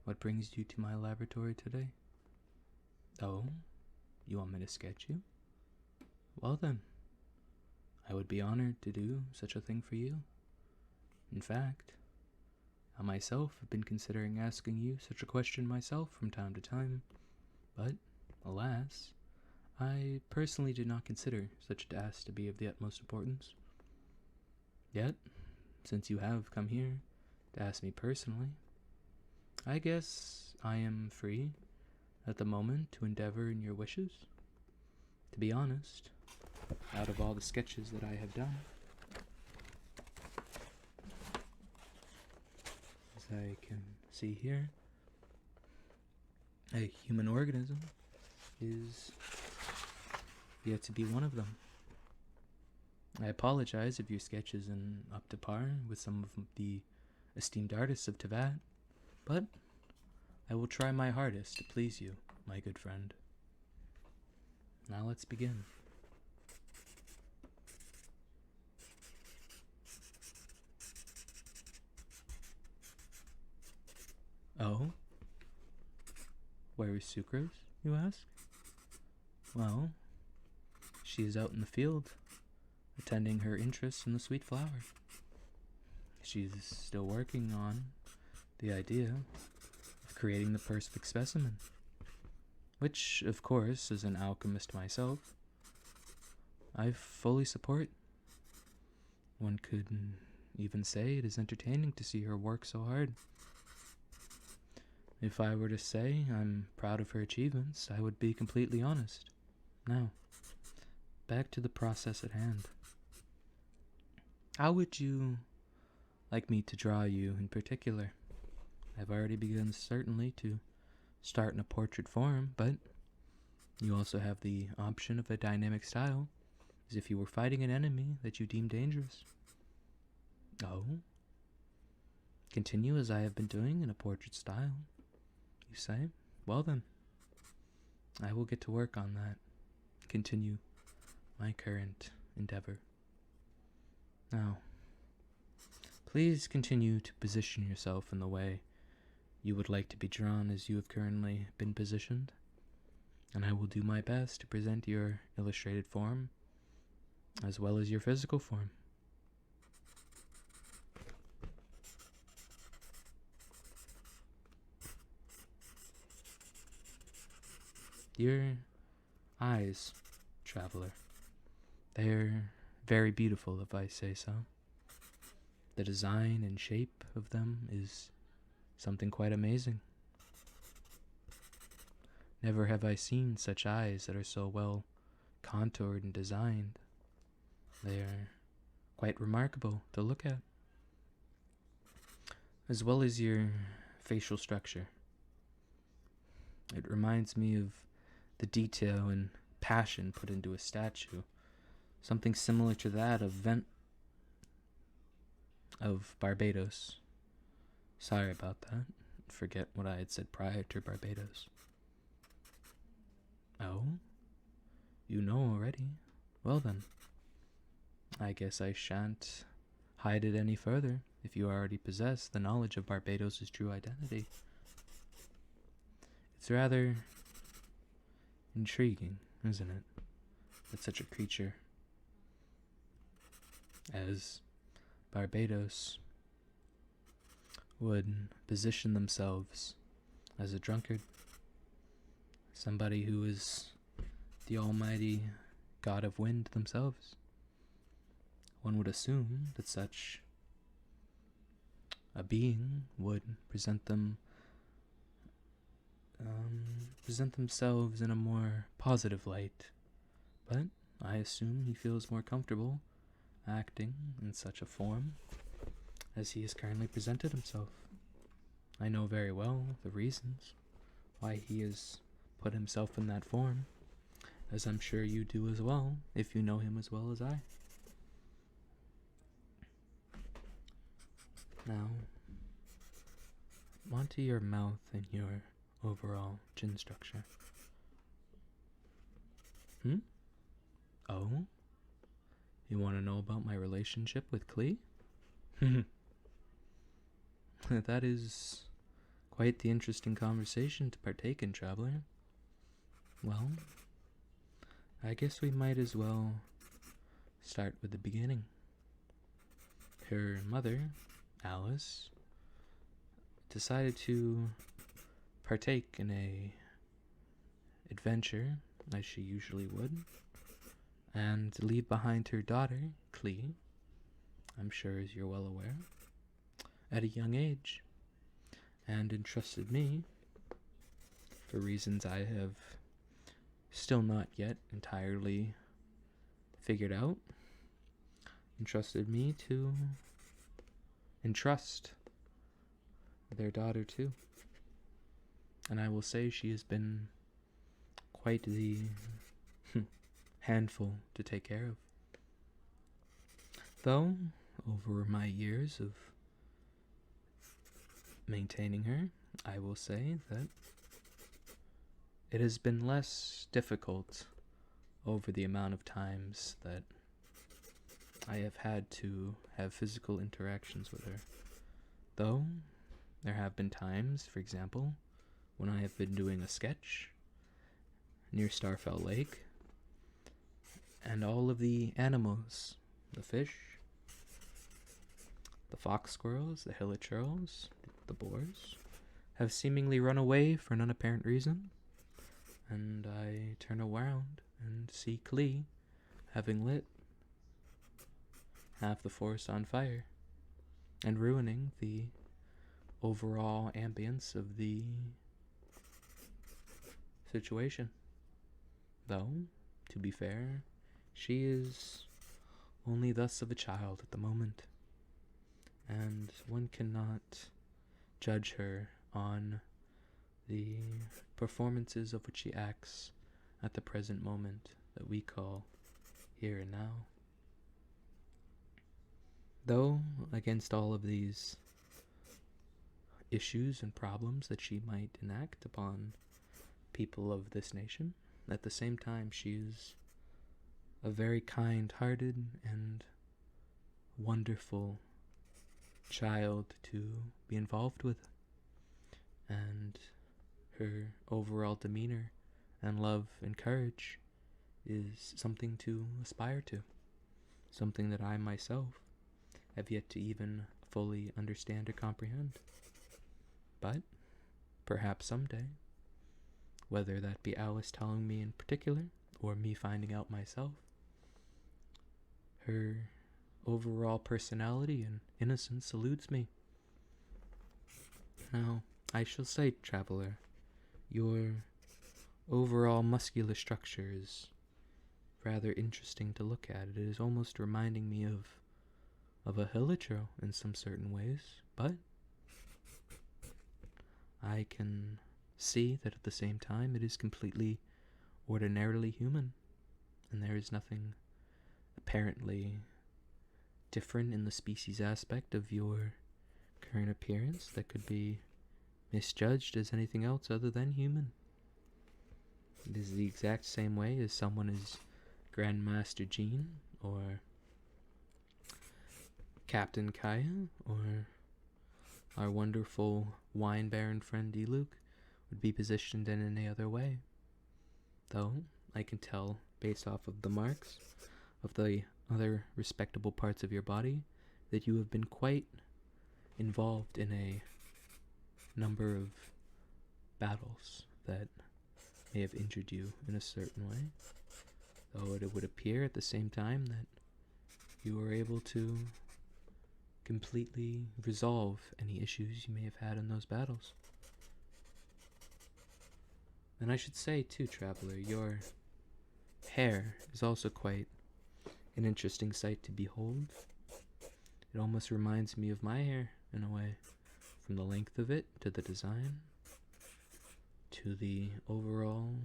What brings you to my laboratory today? Oh, you want me to sketch you? Well then, I would be honored to do such a thing for you. In fact, I myself have been considering asking you such a question myself from time to time, but, alas, I personally did not consider such a task to be of the utmost importance. Yet, since you have come here to ask me personally, I guess I am free at the moment to endeavor in your wishes. To be honest, out of all the sketches that I have done, as I can see here, a human organism is yet to be one of them. I apologize if your sketch isn't up to par with some of the esteemed artists of Teyvat, but I will try my hardest to please you, my good friend. Now let's begin. Oh? Where is Sucrose, you ask? Well, she is out in the field, attending her interests in the sweet flower. She's still working on the idea of creating the perfect specimen, which, of course, as an alchemist myself, I fully support. One could even say it is entertaining to see her work so hard. If I were to say I'm proud of her achievements, I would be completely honest. Now, back to the process at hand. How would you like me to draw you in particular? I've already begun certainly to start in a portrait form, but you also have the option of a dynamic style, as if you were fighting an enemy that you deem dangerous. Oh? Continue as I have been doing in a portrait style, you say? Well then, I will get to work on that. Continue my current endeavor. Now, please continue to position yourself in the way you would like to be drawn as you have currently been positioned, and I will do my best to present your illustrated form as well as your physical form. Your eyes, traveler, they're very beautiful, if I say so. The design and shape of them is something quite amazing. Never have I seen such eyes that are so well contoured and designed. They are quite remarkable to look at. As well as your facial structure. It reminds me of the detail and passion put into a statue. Something similar to that of Barbados. Sorry about that. Forget what I had said prior to Barbados. Oh? You know already? Well then, I guess I shan't hide it any further if you already possess the knowledge of Barbados' true identity. It's rather intriguing, isn't it, that such a creature as Barbados would position themselves as a drunkard, somebody who is the almighty god of wind themselves. One would assume that such a being would present themselves in a more positive light, but I assume he feels more comfortable acting in such a form as he has currently presented himself. I know very well the reasons why he has put himself in that form, as I'm sure you do as well, if you know him as well as I. Now, onto your mouth and your overall chin structure. Oh? You want to know about my relationship with Klee? That is Quite the interesting conversation to partake in, traveler. Well, I guess we might as well start with the beginning. Her mother, Alice, decided to partake in a adventure, as she usually would, and leave behind her daughter, Clee, I'm sure as you're well aware, at a young age, and entrusted me, for reasons I have still not yet entirely figured out, entrusted me to entrust their daughter to. And I will say she has been quite the handful to take care of. Though, over my years of maintaining her, I will say that it has been less difficult over the amount of times that I have had to have physical interactions with her. Though, there have been times, for example, when I have been doing a sketch near Starfell Lake, and all of the animals, the fish, the fox squirrels, the hilichurls, the boars, have seemingly run away for an unapparent reason, and I turn around and see Clee having lit half the forest on fire and ruining the overall ambience of the situation. Though, to be fair, she is only thus of a child at the moment, and one cannot judge her on the performances of which she acts at the present moment that we call here and now. Though, against all of these issues and problems that she might enact upon people of this nation, at the same time she is a very kind-hearted and wonderful child to be involved with, and her overall demeanor and love and courage is something to aspire to, something that I myself have yet to even fully understand or comprehend. But perhaps someday, whether that be Alice telling me in particular or me finding out myself, her overall personality and innocence eludes me. Now, I shall say, traveler, your overall muscular structure is rather interesting to look at. It is almost reminding me of a hilichurl in some certain ways, but I can see that at the same time it is completely ordinarily human, and there is nothing apparently different in the species aspect of your current appearance that could be misjudged as anything else other than human. It is the exact same way as someone is Grandmaster Jean, or Captain Kaya, or our wonderful wine baron friend Eluk would be positioned in any other way. Though, I can tell, based off of the marks of the other respectable parts of your body, that you have been quite involved in a number of battles that may have injured you in a certain way. Though it would appear at the same time that you were able to completely resolve any issues you may have had in those battles. And I should say too, traveler, your hair is also quite an interesting sight to behold. It almost reminds me of my hair in a way, from the length of it to the design to the overall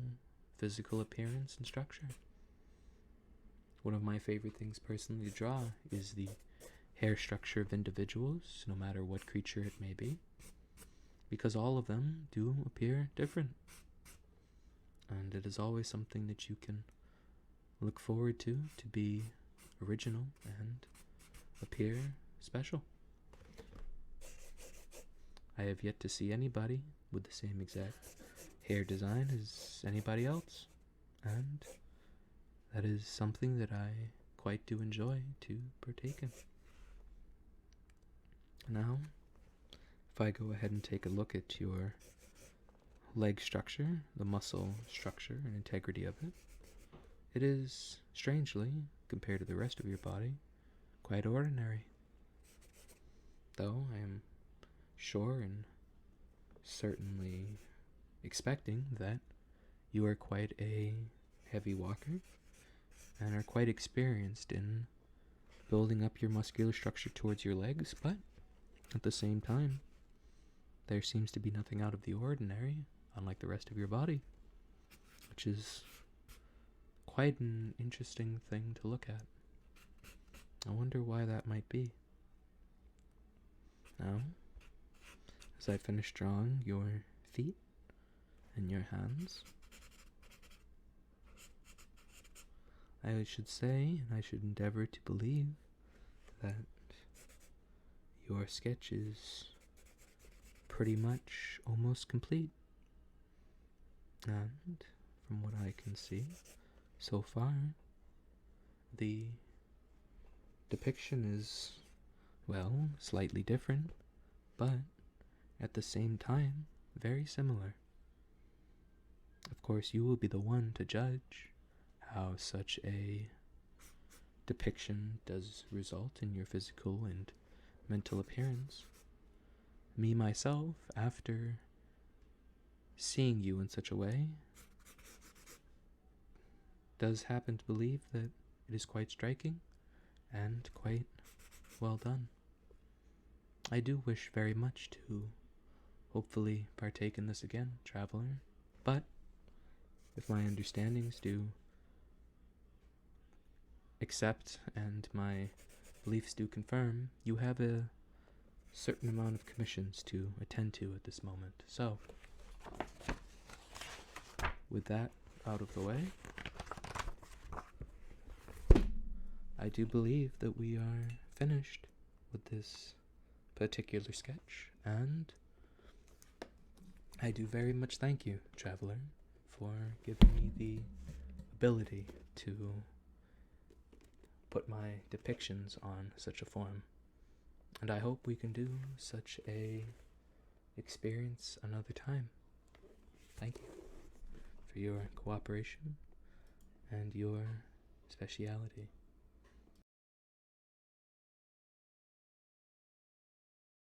physical appearance and structure. One of my favorite things personally to draw is the hair structure of individuals, no matter what creature it may be, because all of them do appear different, and it is always something that you can look forward to be original and appear special. I have yet to see anybody with the same exact hair design as anybody else, and that is something that I quite do enjoy to partake in. Now, if I go ahead and take a look at your leg structure, the muscle structure and integrity of it, it is, strangely, compared to the rest of your body, quite ordinary. Though I am sure and certainly expecting that you are quite a heavy walker and are quite experienced in building up your muscular structure towards your legs, but at the same time, there seems to be nothing out of the ordinary, unlike the rest of your body, which is quite an interesting thing to look at. I wonder why that might be. Now, as I finish drawing your feet and your hands, I should say, and I should endeavor to believe, that your sketch is pretty much almost complete. And from what I can see so far, the depiction is, well, slightly different, but at the same time, very similar. Of course, you will be the one to judge how such a depiction does result in your physical and mental appearance. Me, myself, after seeing you in such a way, does happen to believe that it is quite striking and quite well done. I do wish very much to hopefully partake in this again, traveler, but if my understandings do accept and my beliefs do confirm, you have a certain amount of commissions to attend to at this moment. So, with that out of the way, I do believe that we are finished with this particular sketch, and I do very much thank you, traveler, for giving me the ability to put my depictions on such a form. And I hope we can do such a experience another time. Thank you for your cooperation and your speciality.